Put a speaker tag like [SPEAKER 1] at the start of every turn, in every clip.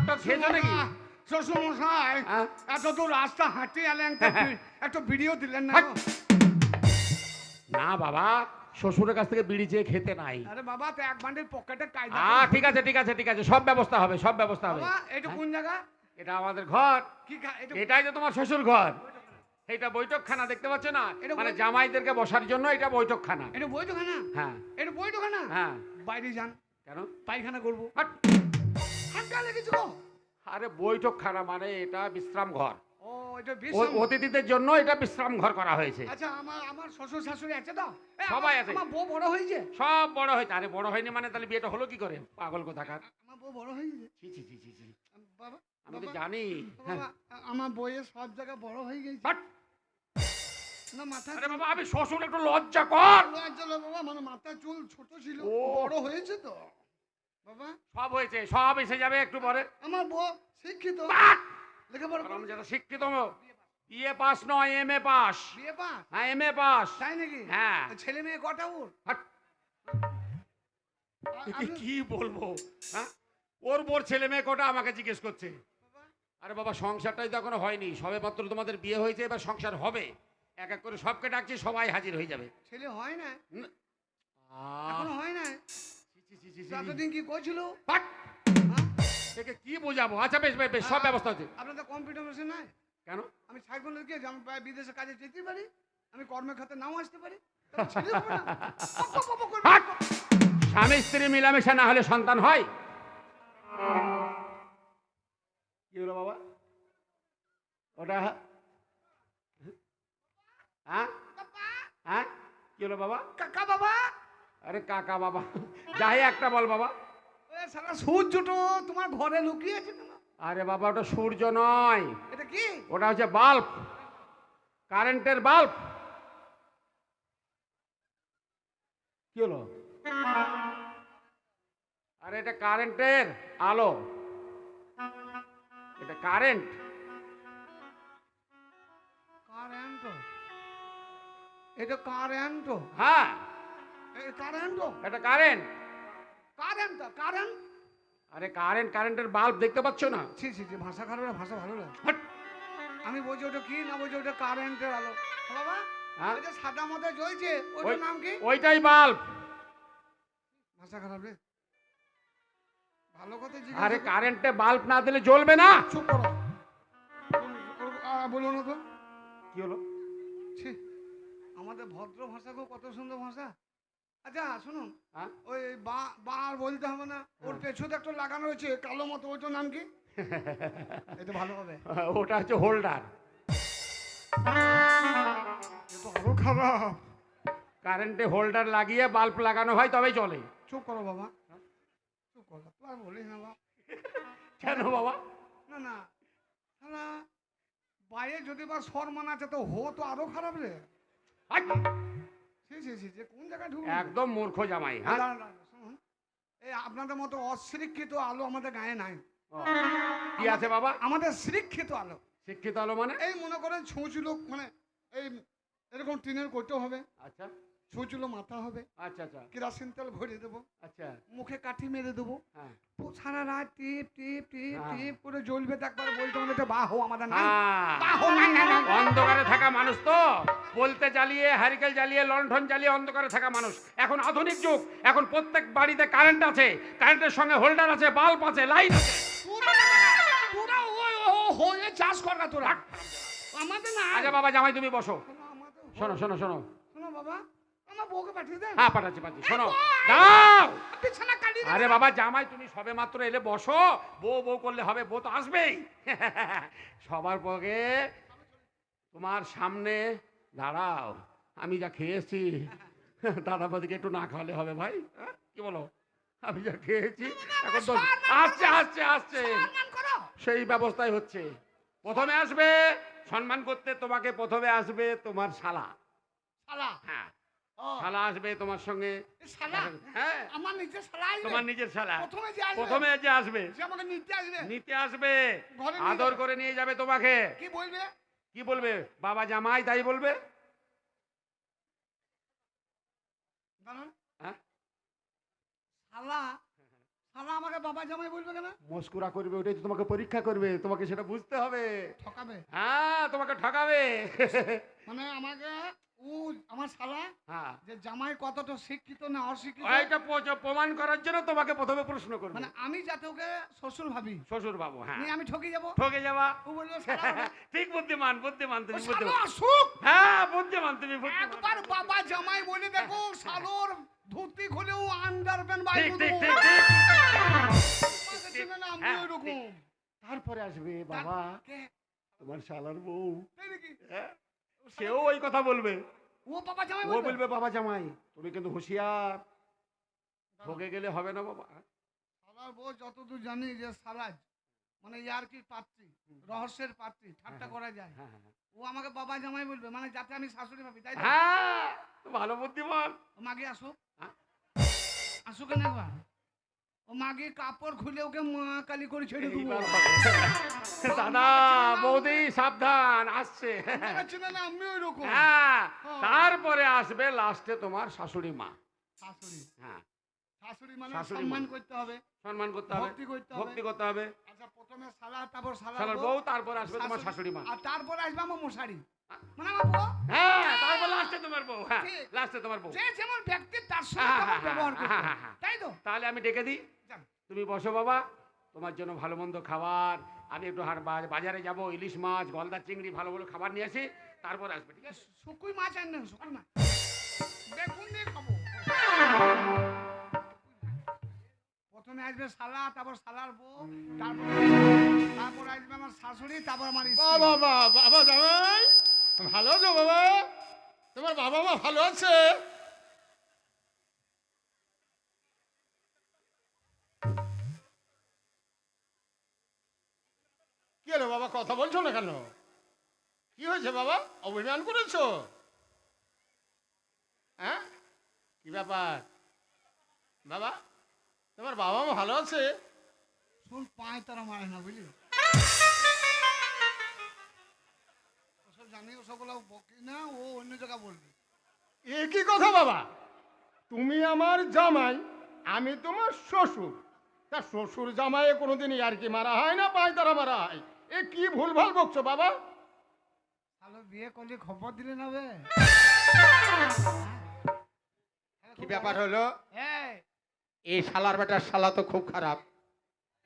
[SPEAKER 1] টট খেয়েছো নাকি?
[SPEAKER 2] শ্বশুর মশাই
[SPEAKER 1] হ্যাঁ?
[SPEAKER 2] এত দূর রাস্তা হাঁটে এলেন একটা ভিডিও দিলেন না
[SPEAKER 1] হাট!
[SPEAKER 2] গো?
[SPEAKER 1] না বাবা, শ্বশুরের কাছ থেকে বিড়ি চেয়ে খেতে নাই।
[SPEAKER 2] আরে বাবা তো এক বান্ডিল পকেটে কায়দা
[SPEAKER 1] ঠিক আছে ঠিক আছে ঠিক আছে, সব ব্যবস্থা হবে, সব ব্যবস্থা হবে।
[SPEAKER 2] বাবা এটা কোন জায়গা?
[SPEAKER 1] এটা আমাদের ঘর।
[SPEAKER 2] কি এটা?
[SPEAKER 1] এটাই তো তোমার শ্বশুর ঘর। এটা বৈঠকখানা দেখতে পাচ্ছ না,
[SPEAKER 2] এটা
[SPEAKER 1] মানে জামাইদেরকে বসার জন্য এটা বৈঠকখানা।
[SPEAKER 2] এটা বইটখানা?
[SPEAKER 1] হ্যাঁ
[SPEAKER 2] এটা বইটখানা?
[SPEAKER 1] হ্যাঁ।
[SPEAKER 2] বাইরে যান,
[SPEAKER 1] কেন?
[SPEAKER 2] পায়খানা করবো।
[SPEAKER 1] হাট!
[SPEAKER 2] ঠান্ডা লেগেছে গো।
[SPEAKER 1] আরে বৈঠকখানা মানে এটা বিশ্রাম ঘর।
[SPEAKER 2] ও এটা বিশ্রাম।
[SPEAKER 1] অতিথিদের জন্য এটা বিশ্রাম ঘর করা হয়েছে।
[SPEAKER 2] আচ্ছা আমার শ্বশুর শাশুড়ি আছে তো?
[SPEAKER 1] সবাই আছে।
[SPEAKER 2] আমার বউ বড় হয়েছে?
[SPEAKER 1] সব বড় হয়েছে। আরে বড় হয়নি মানে তাহলে বিয়েটা হলো কি করে, পাগল কোথাকার।
[SPEAKER 2] আমার বউ বড় হয়েছে?
[SPEAKER 1] ছি ছি ছি ছি ছি।
[SPEAKER 2] বাবা
[SPEAKER 1] আমি তো জানি।
[SPEAKER 2] বাবা, আমার বইয়ের সব জায়গা বড় হয়ে গেছে
[SPEAKER 1] হাট!
[SPEAKER 2] না মাথা।
[SPEAKER 1] আরে বাবা, আমি শ্বশুর, একটু লজ্জা কর।
[SPEAKER 2] চলো বাবা, মানে মাথা চুল ছোট ছিল,
[SPEAKER 1] ও।
[SPEAKER 2] বড় হয়েছে তো বাবা।
[SPEAKER 1] সব হয়েছে, সব এসে যাবে একটু পরে।
[SPEAKER 2] আমার বউ শিক্ষিত,
[SPEAKER 1] বাট!
[SPEAKER 2] লেখাপড়া
[SPEAKER 1] আমি যেটা শিক্ষিত, বিএ পাস নয়, এমএ পাস।
[SPEAKER 2] বিয়ে পাস?
[SPEAKER 1] হ্যাঁ এমএ পাস।
[SPEAKER 2] তাই নাকি?
[SPEAKER 1] হ্যাঁ।
[SPEAKER 2] তো ছেলে মেয়ে কটা ওর?
[SPEAKER 1] হাট! কি বলবো, হ্যাঁ? ওর বোর ছেলে মেয়ে কটা আমাকে জিজ্ঞেস করছে। আরে বাবা, সংসারটাই তো এখনো হয়নি, সবে মাত্র তোমাদের বিয়ে হয়েছে, এবার সংসার হবে। এক এক করে সবকে ডাকছি, সবাই হাজির হয়ে যাবে।
[SPEAKER 2] ছেলে হয় না
[SPEAKER 1] আহ,
[SPEAKER 2] এখনো হয় না?
[SPEAKER 1] ছি, ছি, ছি, ছি, ছি।
[SPEAKER 2] এতদিন কি করছিল?
[SPEAKER 1] হাট!
[SPEAKER 2] হ্যাঁ?
[SPEAKER 1] একে কি বোঝাবো? আচ্ছা বেশ বেশ বেশ, সব ব্যবস্থা হচ্ছে।
[SPEAKER 2] আপনাদের কম্পিউটার মেশিন নাই?
[SPEAKER 1] কেন?
[SPEAKER 2] আমি সাইকেল কি আমি বিদেশে কাজে যেতে পারি, আমি কর্মের খাতে নাও আসতে পারি, তবে ছেলে হবে না? বক বক বক করে
[SPEAKER 1] হাট!
[SPEAKER 2] বক।
[SPEAKER 1] স্বামী স্ত্রী মিলামেশা না হলে সন্তান হয়? কি হলো বাবা ওটা? হ্যাঁ হ্যাঁ, কি হলো বাবা?
[SPEAKER 2] কাকা বাবা,
[SPEAKER 1] আরে কাকা বাবা যাই একটা বল বাবা।
[SPEAKER 2] ওই সারা সূর্যটো তোমার ঘরে লুকিয়ে আছে কেন?
[SPEAKER 1] আরে বাবা, ওটা সূর্য নয়,
[SPEAKER 2] এটা কি?
[SPEAKER 1] ওটা হচ্ছে বাল্ব, কারেন্টের বাল্ব। কি হলো? আরে এটা কারেন্টের আলো, এটা কারেন্ট।
[SPEAKER 2] কারেন্ট? এটা কারেন্ট?
[SPEAKER 1] হ্যাঁ
[SPEAKER 2] কারেন্ট?
[SPEAKER 1] এটা কারেন্ট।
[SPEAKER 2] Current current?
[SPEAKER 1] আরে কারেন্ট, কারেন্টের বাল্ব দেখতে পাচ্ছ না?
[SPEAKER 2] ছি ছি ছি, ভাষা খারাপ না, ভাষা ভালো লাগে।
[SPEAKER 1] হাট!
[SPEAKER 2] আমি বলছি ওটা কি, না বলছি ওটা কারেন্টের আলো। বাবা
[SPEAKER 1] হ্যাঁ?
[SPEAKER 2] ওই যে সাদা মতো জ্বলছে ওটার নাম কি?
[SPEAKER 1] ওইটাই বাল্ব।
[SPEAKER 2] ভাষা খারাপ রে, ভালো কথা
[SPEAKER 1] আরে
[SPEAKER 2] জিজ্ঞাসা।
[SPEAKER 1] কারেন্টে বাল্ব না দিলে জ্বলবে না।
[SPEAKER 2] চুপ করো, বলো না তো।
[SPEAKER 1] কি হলো?
[SPEAKER 2] ছি, আমাদের ভদ্র ভাষা গো, কত সুন্দর ভাষা। আচ্ছা শুনুন,
[SPEAKER 1] হ্যাঁ?
[SPEAKER 2] ওই বা আর বলতে হবে না, ওর পেছনে একটা লাগানো রয়েছে কালো মতো, ওইটার নাম কি? এটা ভালো হবে।
[SPEAKER 1] ওটা হচ্ছে হোল্ডার।
[SPEAKER 2] এটা আরো খারাপ।
[SPEAKER 1] কারেন্টে হোল্ডার লাগিয়ে বাল্ব লাগানো হয় তবেই চলে।
[SPEAKER 2] চুপ করো বাবা, চুপ করো, তুই আর বলিস না বাবা।
[SPEAKER 1] কেন বাবা?
[SPEAKER 2] না না না, বাইরে যদি বা সম্মান আছে তো হো তো আরো খারাপ রে।
[SPEAKER 1] হাট!
[SPEAKER 2] ছি ছি ছি, যে কোন জায়গায় ঢুকবে?
[SPEAKER 1] একদম মূর্খ জামাই। হ্যাঁ?
[SPEAKER 2] দাঁড়ান, দাঁড়ান, শুনুন, এই আপনাদের মতো অশিক্ষিত আলো আমাদের গায়ে নাই।
[SPEAKER 1] ও, কি আছে বাবা?
[SPEAKER 2] আমাদের শিক্ষিত আলো।
[SPEAKER 1] শিক্ষিত আলো মানে?
[SPEAKER 2] এই মনে করেন ছুঁচুলো, মানে এই এরকম টিনের করতে হবে,
[SPEAKER 1] আচ্ছা
[SPEAKER 2] ছুঁচুলো মাথা হবে,
[SPEAKER 1] আচ্ছা আচ্ছা
[SPEAKER 2] কেরাসিন তেল ভরে দেবো,
[SPEAKER 1] আচ্ছা।
[SPEAKER 2] মুখে কাঠি মেরে দেবো,
[SPEAKER 1] হ্যাঁ
[SPEAKER 2] সারা রাত টিপ টিপ টিপ
[SPEAKER 1] হ্যাঁ।
[SPEAKER 2] টিপ করে জ্বলবে, তো একবার বলতে হবে এটা বাহো আমাদের নাই।
[SPEAKER 1] হ্যাঁ।
[SPEAKER 2] বাহো নাই নাই নাই।
[SPEAKER 1] অন্ধকারে থাকা মানুষ তো, বলতে জ্বালিয়ে, হারিকেল জ্বালিয়ে, লণ্ঠন জ্বালিয়ে অন্ধকারে থাকা মানুষ। এখন আধুনিক যুগ, এখন প্রত্যেক বাড়িতে কারেন্ট আছে, কারেন্টের সঙ্গে হোল্ডার আছে, বাল্ব আছে, লাইট আছে।
[SPEAKER 2] তোরা ওই হয়ে চাষ কর না তোরা, আমাদের না।
[SPEAKER 1] আচ্ছা বাবা জামাই তুমি বসো।
[SPEAKER 2] আমাদের
[SPEAKER 1] শোনো শোনো শোনো।
[SPEAKER 2] শোনো বাবা, আমার বউকে পাঠিয়ে দে।
[SPEAKER 1] হ্যাঁ পাঠাচ্ছি পাঠাচ্ছি। শোনো, দাও।
[SPEAKER 2] বিছানা কাটিয়ে দে।
[SPEAKER 1] আরে বাবা জামাই তুমি সবে মাত্র এলে, বসো। বউ বউ করলে হবে, বউ তো আসবেই। সবার পরে তোমার সামনে দাঁড়াও, আমি যা খেয়েছি দাদা বৌদিকে একটু না খাওয়ালে হবে ভাই? হ্যাঁ? কি বলো? আমি যা খেয়েছি এখন তো আসছে আসছে আসছে,
[SPEAKER 2] সম্মান করো।
[SPEAKER 1] সেই ব্যবস্থাই হচ্ছে। প্রথমে আসবে সম্মান করতে, তোমাকে প্রথমে আসবে তোমার শালা।
[SPEAKER 2] শালা?
[SPEAKER 1] হ্যাঁ
[SPEAKER 2] ও,
[SPEAKER 1] শালা আসবে তোমার সঙ্গে।
[SPEAKER 2] এ শালা?
[SPEAKER 1] হ্যাঁ
[SPEAKER 2] আমার নিজের শালা আসবে?
[SPEAKER 1] তোমার নিজের শালা
[SPEAKER 2] প্রথমে যে আসবে?
[SPEAKER 1] প্রথমে যে আসবে,
[SPEAKER 2] সে আমাকে নিতে আসবে?
[SPEAKER 1] নিতে আসবে,
[SPEAKER 2] ঘরে নিয়ে
[SPEAKER 1] আদর
[SPEAKER 2] যাবে?
[SPEAKER 1] করে নিয়ে যাবে তোমাকে।
[SPEAKER 2] কি বলবে?
[SPEAKER 1] কি বলবে? বাবা জামাই তাই বলবে।
[SPEAKER 2] দাঁড়ান,
[SPEAKER 1] হ্যাঁ
[SPEAKER 2] শালা, শালা আমাকে বাবা জামাই বলবে কেন?
[SPEAKER 1] মস্কুরা করবে, ওটাই তো তোমাকে পরীক্ষা করবে, তোমাকে সেটা বুঝতে হবে।
[SPEAKER 2] ঠকাবে?
[SPEAKER 1] হ্যাঁ, তোমাকে ঠকাবে।
[SPEAKER 2] মানে আমাকে ও আমার শালা
[SPEAKER 1] হ্যাঁ,
[SPEAKER 2] যে জামাই কতটা শিক্ষিত না অশিক্ষিত,
[SPEAKER 1] ওইটা প্রমাণ করার জন্য তোমাকে প্রথমে প্রশ্ন করবে।
[SPEAKER 2] মানে আমি যাতে ওকে শ্বশুর ভাবি,
[SPEAKER 1] শ্বশুর বাবু, হ্যাঁ,
[SPEAKER 2] নিয়ে আমি ঠকে যাবো।
[SPEAKER 1] ঠকে যাবা।
[SPEAKER 2] ও বলবে শালা ওটা।
[SPEAKER 1] ঠিক, বুদ্ধিমান, বুদ্ধিমান
[SPEAKER 2] ও
[SPEAKER 1] তুমি,
[SPEAKER 2] শালা
[SPEAKER 1] বুদ্ধিমান।
[SPEAKER 2] আসুক,
[SPEAKER 1] হ্যাঁ, বুদ্ধিমান তুমি, বুদ্ধিমান।
[SPEAKER 2] একবার বাবা জামাই বলে দেখো, শালোর ধুতি খুলেও আন্ডারপ্যান্ট
[SPEAKER 1] ঠিক
[SPEAKER 2] বাইরে
[SPEAKER 1] ঠিক
[SPEAKER 2] দেবো।
[SPEAKER 1] ঠিক ঠিক।
[SPEAKER 2] ছিল না আমি
[SPEAKER 1] হ্যাঁ,
[SPEAKER 2] ওইরকম।
[SPEAKER 1] তারপরে আসবে বাবা
[SPEAKER 2] কে?
[SPEAKER 1] তোমার শালার বউ।
[SPEAKER 2] তাই নাকি?
[SPEAKER 1] হ্যাঁ, সেও ওই কথা বলবে।
[SPEAKER 2] ও বাবা জামাই
[SPEAKER 1] ও
[SPEAKER 2] বলবে?
[SPEAKER 1] বলবে বাবা জামাই, তুমি কিন্তু হুঁশিয়ার, ঠকে গেলে হবে না বাবা।
[SPEAKER 2] শালার বউ যতদূর জানি যে শালাজ মানে ইয়ার কি পাত্রী, রহস্যের পাত্রী, ঠাট্টা করা যায়।
[SPEAKER 1] হ্যাঁ, হ্যাঁ,
[SPEAKER 2] ও আমাকে বাবা জামাই বলবে, মানে যাতে আমি শাশুড়ি ভাবি, তাই তো?
[SPEAKER 1] হ্যাঁ, তো ভালো বুদ্ধিমান।
[SPEAKER 2] ও মাগে আসুক,
[SPEAKER 1] হ্যাঁ।
[SPEAKER 2] আসুক না একবার। ও মাগে কাপড় খুলে ওকে মা কালী করে ছেড়ে দেবো।
[SPEAKER 1] এইবার হবে। দাদা, বৌদি সাবধান, আসছে।
[SPEAKER 2] ছিল না আমি ওই রকম।
[SPEAKER 1] হ্যাঁ, তারপরে আসবে লাস্টে তোমার শাশুড়ি মা।
[SPEAKER 2] শাশুড়ি,
[SPEAKER 1] হ্যাঁ,
[SPEAKER 2] শাশুড়ি মানে
[SPEAKER 1] শাশুড়ি
[SPEAKER 2] সম্মান
[SPEAKER 1] মা।
[SPEAKER 2] করতে হবে,
[SPEAKER 1] সম্মান করতে হবে,
[SPEAKER 2] ভক্তি করতে হবে।
[SPEAKER 1] ভক্তি করতে হবে।
[SPEAKER 2] আচ্ছা প্রথমে শালা, তারপর
[SPEAKER 1] শালার
[SPEAKER 2] শালার
[SPEAKER 1] বউ, তারপরে আসবে তোমার শাশুড়ি মা।
[SPEAKER 2] আর তারপর আসবে আমার মশারি, মানে আমার বউ।
[SPEAKER 1] হ্যাঁ, তারপর লাস্টে তোমার বউ। হ্যাঁ,
[SPEAKER 2] ঠিক।
[SPEAKER 1] লাস্টে তোমার বউ।
[SPEAKER 2] যে যেমন ব্যক্তি তার সঙ্গে
[SPEAKER 1] হ্যাঁ,
[SPEAKER 2] তেমন
[SPEAKER 1] হ্যাঁ,
[SPEAKER 2] ব্যবহার করতে
[SPEAKER 1] হ্যাঁ,
[SPEAKER 2] হবে,
[SPEAKER 1] হ্যাঁ।
[SPEAKER 2] তাই তো?
[SPEAKER 1] তাহলে আমি ডেকে দিই,
[SPEAKER 2] যান।
[SPEAKER 1] তুমি বসো বাবা, তোমার জন্য ভালো মন্দ খাবার। আমি একটু বাজারে যাব, ইলিশ মাছ, গলদা চিংড়ি, ভালো ভালো খাবার নিয়ে আসি, তারপর আসবে, ঠিক আছে?
[SPEAKER 2] শুকুই মাছ আনেন, শুকুই মাছ বেগুন দিয়ে খাবো। প্রথমে আসবে শালা, তারপর শালার বউ, তারপর তারপর আসবে আমার শাশুড়ি, তারপর আমার স্ত্রী।
[SPEAKER 3] বাবা বাবা জামাই ভালো আছো বাবা? তোমার বাবা মা ভালো আছে? কি হলো বাবা, কথা বলছো না কেন? কি হয়েছে বাবা, অভিমান করেছো? হ্যাঁ, কি ব্যাপার বাবা? তোমার বাবা মা ভালো আছে?
[SPEAKER 2] শুন, পাঁচ তারা মারে না, বুঝলি? ওসব জানি, ওসবগুলো বকি না, ও অন্য জায়গা বলবে।
[SPEAKER 3] এ কি কথা বাবা? তুমি আমার জামাই, আমি তোমার শ্বশুর। তা শ্বশুর জামাইয়ে কোনোদিন আর কি মারা হয় না, পায়তারা মারা হয়? এ কি ভুলভাল বকছো বাবা?
[SPEAKER 2] তাহলে বিয়ে করলে খবর দিলে না বে?
[SPEAKER 3] কি ব্যাপার হলো?
[SPEAKER 2] এই,
[SPEAKER 3] এই শালার বেটার শালা তো খুব খারাপ।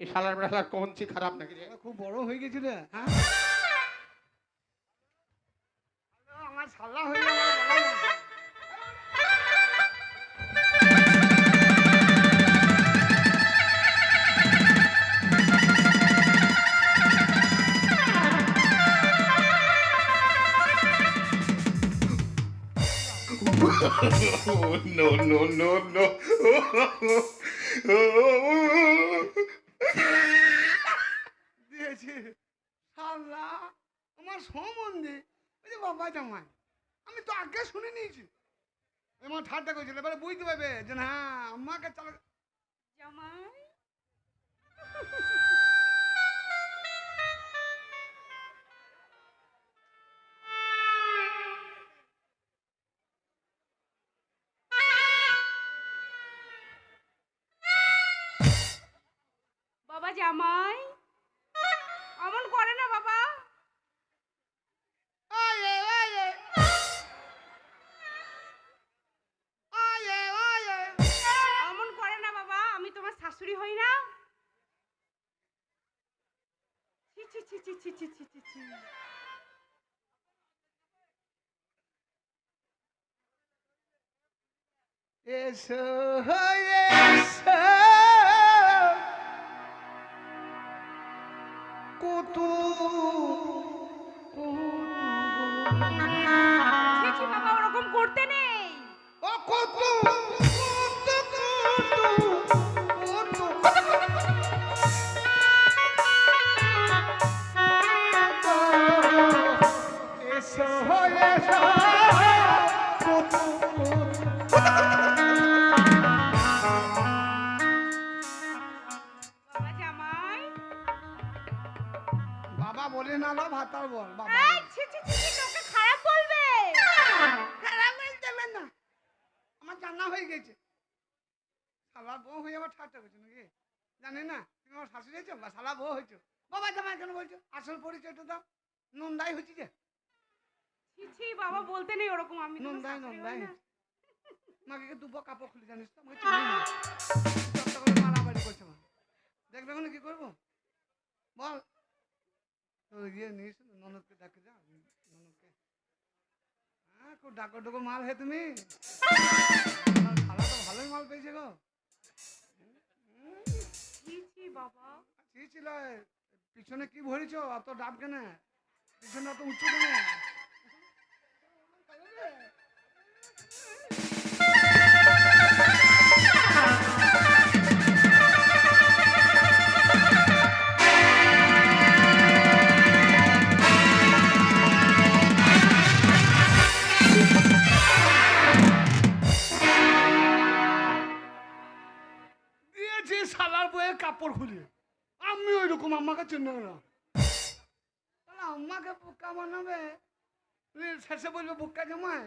[SPEAKER 3] এই শালার বেটার কঞ্চি খারাপ নাকি রে?
[SPEAKER 2] খুব বড় হয়ে গেছিল, হ্যাঁ? আমার শালা হয়ে গেল, আমার বাবা মা।
[SPEAKER 4] Oh, no, no, no, no.
[SPEAKER 2] দিয়েছে শালা আমার সম্বন্ধে। ওই যে বাবা জামাই, আমি তো আগে শুনে নিয়েছি। এমন ঠাট্টা করেছিল, এবারে বুঝতে পারবে যে না আমাকে চালা।
[SPEAKER 5] জামাই বাবা জামাই অমন করে না বাবা।
[SPEAKER 2] আয়ে আয়ে আয়ে আয়ে
[SPEAKER 5] অমন করে না বাবা, আমি তোমার শাশুড়ি হই না? ছি ছি ছি ছি ছি ছি ছি ছি ছি।
[SPEAKER 2] এসো এসো কুতু
[SPEAKER 5] ছি ছি বাবা, ওরকম করতে নেই।
[SPEAKER 2] ও কুতু কুতু কুতু এসো এসো কুতু
[SPEAKER 5] বাবা জামাই
[SPEAKER 2] বাবা বলে না লো, ভাতার বল বাবা।
[SPEAKER 5] এই ছি ছি ছি ছি, লোকে খারাপ বলবে।
[SPEAKER 2] খারাপ দেবেন না, আমার জানা হয়ে গেছে। শালা বউ হয়ে আবার ঠাট্টা করছে নাকি? জানি না তুমি আমার শাশুড়ি হয়েছো বা শালা বউ হয়েছো। বাবা জামাই কেন বলছো? আসল পরিচয়টা দাও। নন্দাই হয়েছি যে।
[SPEAKER 5] ছি ছি বাবা, বলতে নেই ওরকম, আমি তোমার
[SPEAKER 2] নন্দাই
[SPEAKER 5] শাশুড়ি
[SPEAKER 2] নন্দাই
[SPEAKER 5] হই না।
[SPEAKER 2] মাকে দুটো কাপড় খুলে জানিস তো আমাকে চিনি না। চট্টা করে মারামারি করছে মা। দেখবে এখন কি করবো বল? তো ইয়ে নিস ননদকে ডাকে যা, ননদকে। হ্যাঁ খুব ডাকো ডোকো মাল হে তুমি। শালা তো ভালোই মাল পেয়েছে গো।
[SPEAKER 5] ছি ছি বাবা।
[SPEAKER 2] কি ছিল পিছনে কি ভরিছ অত ডাব কেন? পিছনে অত উঁচু কেন? দিয়েছি শালার বইয়ের কাপড় খুলে। আমি ওই রকম আম্মাকে চিনি না। তাহলে আম্মাকে বোকা বানাবে, শেষে বলবে বোকা জামাই।